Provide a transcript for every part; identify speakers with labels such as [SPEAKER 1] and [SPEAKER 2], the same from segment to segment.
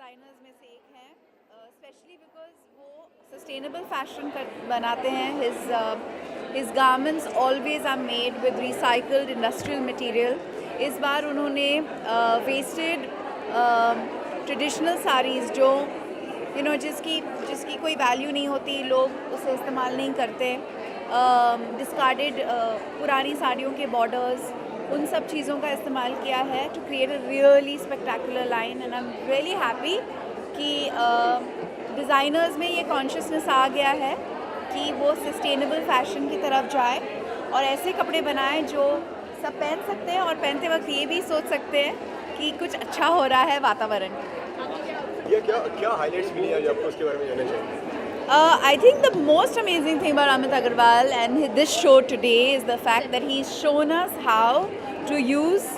[SPEAKER 1] Designers में से एक हैं, स्पेशली बिकॉज वो सस्टेनेबल फैशन बनाते हैं. His garments always are made with recycled industrial material. इस बार उन्होंने वेस्टेड ट्रेडिशनल साड़ीज़ जो जिसकी कोई वैल्यू नहीं होती, लोग उसे इस्तेमाल नहीं करते, डिस्कार्डेड पुरानी साड़ियों के बॉर्डर्स, उन सब चीज़ों का इस्तेमाल किया है to create a really spectacular line. And I am really happy कि डिज़ाइनर्स में ये कॉन्शियसनेस आ गया है कि वो सस्टेनेबल फैशन की तरफ जाए और ऐसे कपड़े बनाएं जो सब पहन सकते हैं और पहनते वक्त ये भी सोच सकते हैं कि कुछ अच्छा हो रहा है वातावरण के लिए.
[SPEAKER 2] ये क्या हाइलाइट्स मिली है जो आपको उसके बारे में जानना चाहिए?
[SPEAKER 1] I think the most amazing thing about Amit Aggarwal and this show today is the fact that he's shown us how to use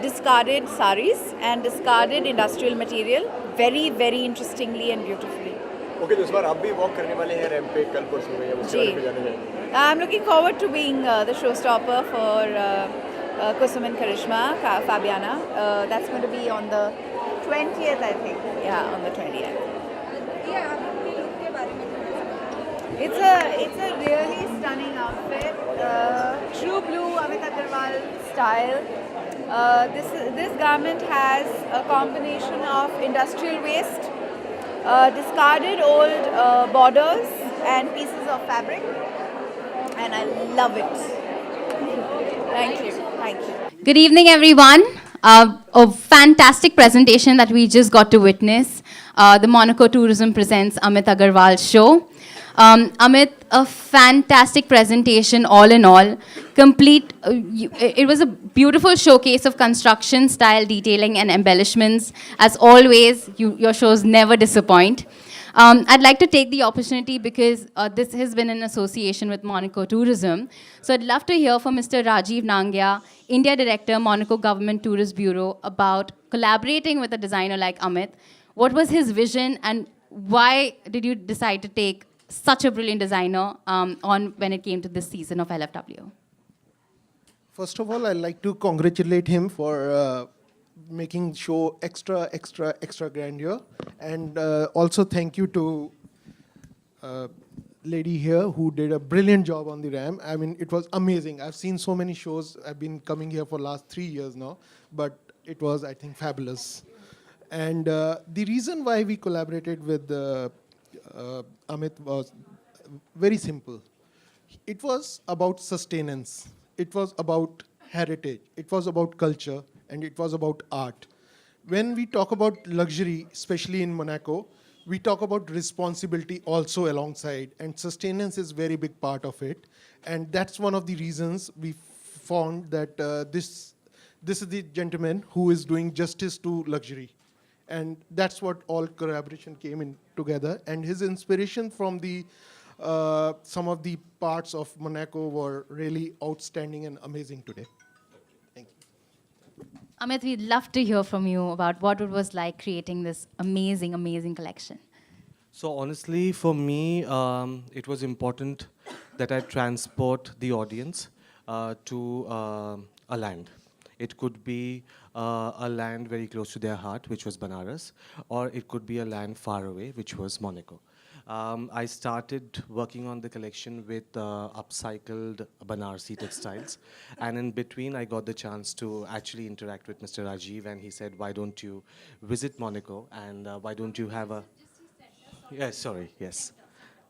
[SPEAKER 1] discarded saris and discarded industrial material very, very interestingly and beautifully.
[SPEAKER 2] Okay, तो इस बार आप भी walk करने वाले हैं ramp पे कल परसों में, उसके बारे में जानना चाहेंगे?
[SPEAKER 1] I'm looking forward to being the showstopper for Kusum and Karishma, Fabiana. That's going to be on the 20th, I think. Yeah, on the 20th. It's a really stunning outfit. True blue Amit Aggarwal style. This garment has a combination of industrial waste, discarded old borders and pieces of fabric, and I love it. Thank you. Thank you.
[SPEAKER 3] Good evening, everyone. A fantastic presentation that we just got to witness. The Monaco Tourism presents Amit Aggarwal show. Amit, a fantastic presentation all in all. Complete, it was a beautiful showcase of construction, style, detailing and embellishments. As always, your shows never disappoint. I'd like to take the opportunity because this has been in association with Monaco Tourism. So I'd love to hear from Mr. Rajiv Nangia, India Director, Monaco Government Tourist Bureau, about collaborating with a designer like Amit. What was his vision and why did you decide to take such a brilliant designer on when it came to this season of LFW?
[SPEAKER 4] First of all, I'd like to congratulate him for making show extra grandeur, and also thank you to lady here who did a brilliant job on the ramp. I mean, it was amazing. I've seen so many shows. I've been coming here for last 3 years now, but it was, I think, fabulous. And the reason why we collaborated with Amit was very simple. It was about sustenance. It was about heritage. It was about culture. And it was about art. When we talk about luxury, especially in Monaco, we talk about responsibility also alongside, and sustenance is very big part of it. And that's one of the reasons we found that this is the gentleman who is doing justice to luxury. And that's what all collaboration came in together. And his inspiration from the some of the parts of Monaco were really outstanding and amazing today.
[SPEAKER 3] Amit, we'd love to hear from you about what it was like creating this amazing, amazing collection.
[SPEAKER 5] So honestly, for me, it was important that I transport the audience to a land. It could be a land very close to their heart, which was Banaras, or it could be a land far away, which was Monaco. I started working on the collection with upcycled Banarsi textiles. And in between, I got the chance to actually interact with Mr. Rajiv, and he said, why don't you visit Monaco, and why don't you have a... Yes, sorry, yes.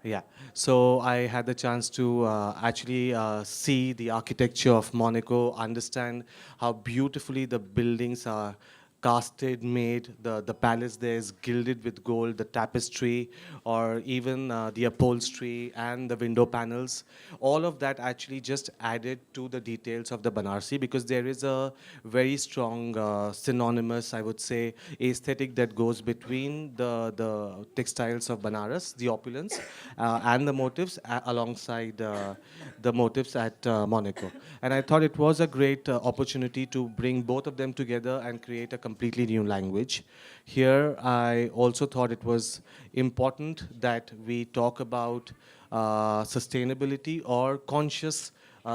[SPEAKER 5] Yeah, so I had the chance to actually see the architecture of Monaco, understand how beautifully the buildings are casted, made, the palace there is gilded with gold, the tapestry, or even the upholstery and the window panels. All of that actually just added to the details of the Banarsi, because there is a very strong synonymous, I would say, aesthetic that goes between the textiles of Banaras, the opulence, and the motifs alongside the motifs at Monaco. And I thought it was a great opportunity to bring both of them together and create a completely new language. Here, I also thought it was important that we talk about sustainability or conscious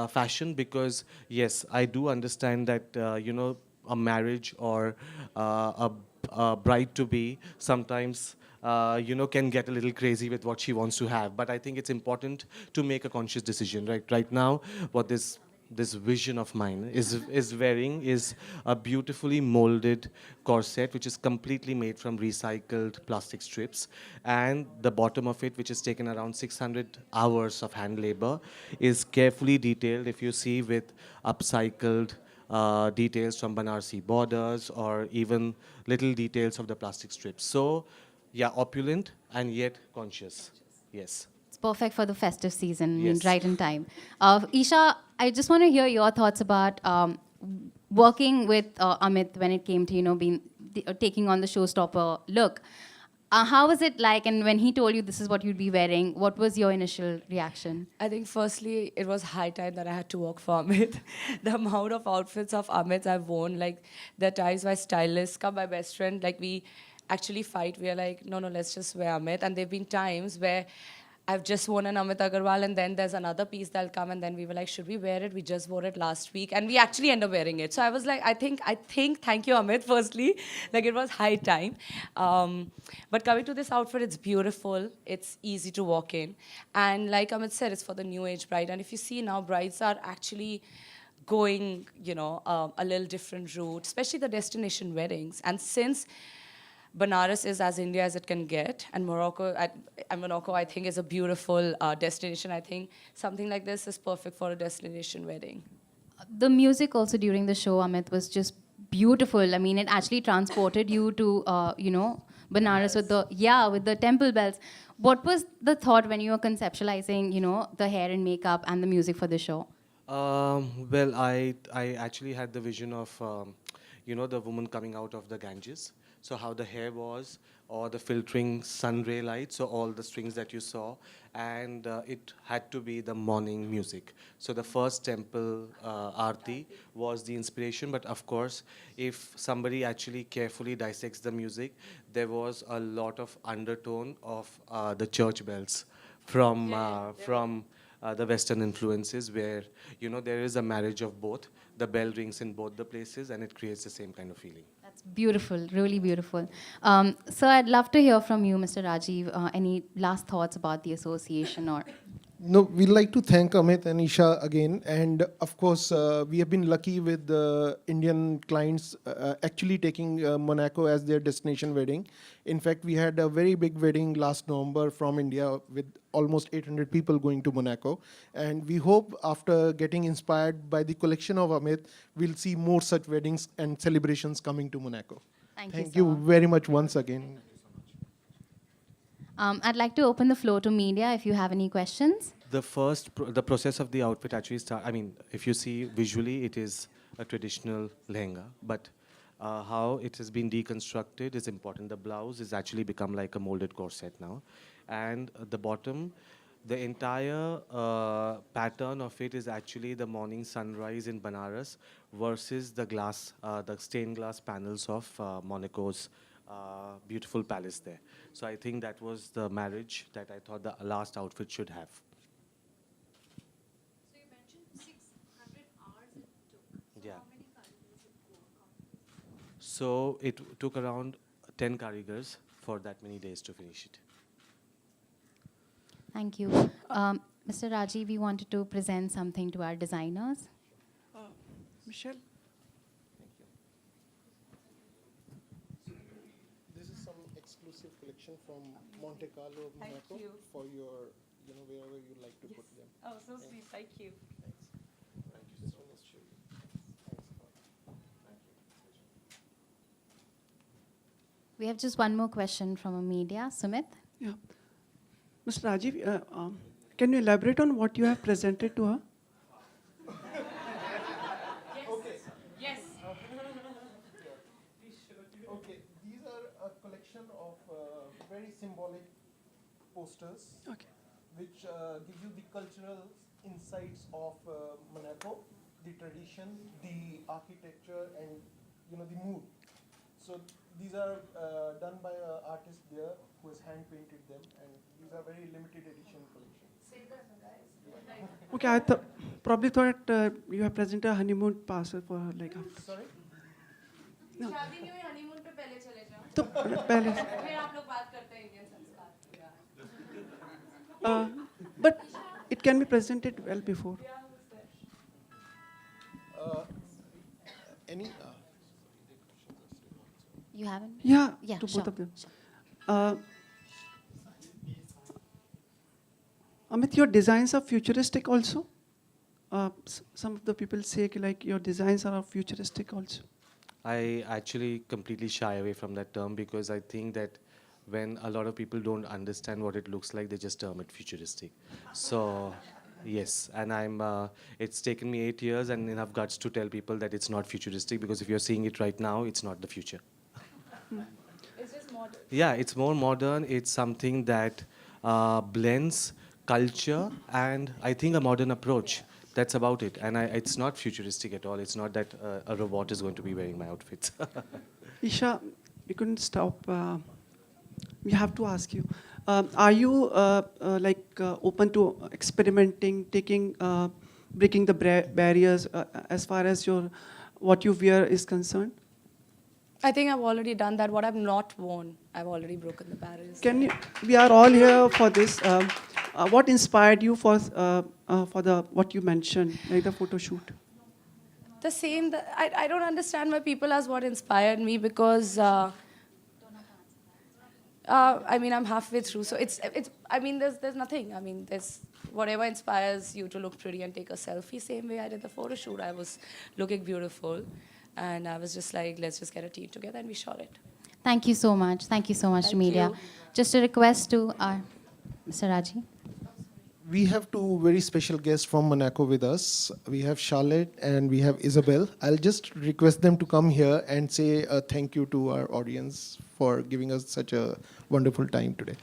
[SPEAKER 5] fashion, because yes, I do understand that a marriage or a bride-to-be sometimes, can get a little crazy with what she wants to have. But I think it's important to make a conscious decision. Right now, what this vision of mine is wearing is a beautifully molded corset, which is completely made from recycled plastic strips, and the bottom of it, which is taken around 600 hours of hand labor, is carefully detailed, if you see, with upcycled details from Banarsi borders or even little details of the plastic strips. So, yeah, opulent and yet conscious. Yes.
[SPEAKER 3] It's perfect for the festive season, I mean,
[SPEAKER 5] Yes.
[SPEAKER 3] right in time. Isha, I just want to hear your thoughts about working with Amit when it came to, taking on the showstopper look. How was it like? And when he told you this is what you'd be wearing, what was your initial reaction?
[SPEAKER 6] I think firstly, it was high time that I had to work for Amit. The amount of outfits of Amit I've worn, like the ties my stylist, come my best friend, like we actually fight. We are like, no, let's just wear Amit. And there have been times where I've just worn an Amit Aggarwal and then there's another piece that'll come and then we were like, should we wear it? We just wore it last week and we actually end up wearing it. So I was like, I think, thank you Amit, firstly. Like it was high time. But coming to this outfit, it's beautiful. It's easy to walk in. And like Amit said, it's for the new age bride. And if you see now, brides are actually going, a little different route, especially the destination weddings. And since Banaras is as India as it can get, and Morocco, I think, is a beautiful destination. I think something like this is perfect for a destination wedding.
[SPEAKER 3] The music also during the show, Amit, was just beautiful. I mean, it actually transported you to, Banaras with the temple bells. What was the thought when you were conceptualizing, the hair and makeup and the music for the show?
[SPEAKER 5] Well, I actually had the vision of, the woman coming out of the Ganges. So how the hair was, or the filtering sun ray light, so all the strings that you saw, and it had to be the morning music. So the first temple aarti was the inspiration, but of course, if somebody actually carefully dissects the music, there was a lot of undertone of the church bells from the Western influences, where there is a marriage of both. The bell rings in both the places, and it creates the same kind of feeling.
[SPEAKER 3] That's beautiful, really beautiful. So I'd love to hear from you, Mr. Rajiv. Any last thoughts about the association or?
[SPEAKER 4] No, we'd like to thank Amit and Esha again. And of course, we have been lucky with the Indian clients actually taking Monaco as their destination wedding. In fact, we had a very big wedding last November from India with almost 800 people going to Monaco. And we hope after getting inspired by the collection of Amit, we'll see more such weddings and celebrations coming to Monaco.
[SPEAKER 3] Thank
[SPEAKER 4] you
[SPEAKER 3] you so
[SPEAKER 4] very much once again.
[SPEAKER 3] I'd like to open the floor to media if you have any questions.
[SPEAKER 5] The process of the outfit actually starts. I mean, if you see visually, it is a traditional lehenga, but how it has been deconstructed is important. The blouse has actually become like a molded corset now, and the bottom, the entire pattern of it is actually the morning sunrise in Banaras versus the glass, the stained glass panels of Monaco's beautiful palace there. So I think that was the marriage that I thought the last outfit should have.
[SPEAKER 7] So you mentioned 600 hours it took. So
[SPEAKER 5] Yeah.
[SPEAKER 7] how many cardigans did go accomplish?
[SPEAKER 5] So it took around 10 karigars for that many days to finish it.
[SPEAKER 3] Thank you. Mr. Rajiv, we wanted to present something to our designers.
[SPEAKER 8] Michelle?
[SPEAKER 4] This is some exclusive collection from Monte Carlo,
[SPEAKER 6] Thank
[SPEAKER 4] Monaco,
[SPEAKER 6] you.
[SPEAKER 4] for your, wherever you like to put them.
[SPEAKER 6] Oh, so sweet. Thank you.
[SPEAKER 4] Thanks. Thank you so much.
[SPEAKER 3] We have just one more question from a media. Sumit?
[SPEAKER 8] Yeah. Mr. Rajiv, can you elaborate on what you have presented to her?
[SPEAKER 4] Okay, these are a collection of very symbolic posters,
[SPEAKER 8] Okay.
[SPEAKER 4] which give you the cultural insights of Monaco, the tradition, the architecture, and the mood. So these are done by an artist there who has hand painted them, and these are very limited edition collections.
[SPEAKER 8] Okay, I probably thought you have presented a honeymoon pass for her, like after.
[SPEAKER 4] Sorry?
[SPEAKER 8] No.
[SPEAKER 7] शादी नहीं हुई honeymoon पे पहले चले जाओ
[SPEAKER 8] तो पहले but it can be presented well before.
[SPEAKER 4] Any?
[SPEAKER 3] You haven't?
[SPEAKER 8] Yeah,
[SPEAKER 3] Yeah,
[SPEAKER 8] to
[SPEAKER 3] sure.
[SPEAKER 8] both of them. Amit, your designs are futuristic also? Some of the people say like your designs are futuristic also.
[SPEAKER 5] I actually completely shy away from that term because I think that when a lot of people don't understand what it looks like, they just term it futuristic. So, yes, and it's taken me 8 years and enough guts to tell people that it's not futuristic because if you're seeing it right now, it's not the future.
[SPEAKER 6] It's just modern.
[SPEAKER 5] Yeah, it's more modern. It's something that blends culture and I think a modern approach. That's about it. And it's not futuristic at all. It's not that a robot is going to be wearing my outfits.
[SPEAKER 8] Isha, we couldn't stop. We have to ask you. Are you open to experimenting, breaking the barriers as far as what you wear is concerned?
[SPEAKER 6] I think I've already done that. What I've not worn, I've already broken the barriers.
[SPEAKER 8] We are all here for this. What inspired you for what you mentioned, like the photo shoot?
[SPEAKER 6] The same. I don't understand why people ask what inspired me because I mean I'm halfway through, so it's. I mean there's nothing. I mean there's whatever inspires you to look pretty and take a selfie. Same way I did the photo shoot. I was looking beautiful, and I was just like, let's just get a team together, and we shot it.
[SPEAKER 3] Thank you so much. Thank you so much,
[SPEAKER 6] Thank
[SPEAKER 3] media.
[SPEAKER 6] you.
[SPEAKER 3] Just a request to our Mr. Raji.
[SPEAKER 4] We have two very special guests from Monaco with us. We have Charlotte and we have Isabel. I'll just request them to come here and say a thank you to our audience for giving us such a wonderful time today.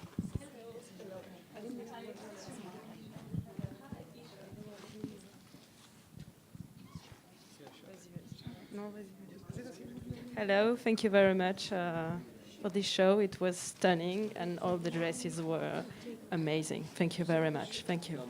[SPEAKER 9] Hello, thank you very much for this show. It was stunning and all the dresses were amazing. Thank you very much. Thank you.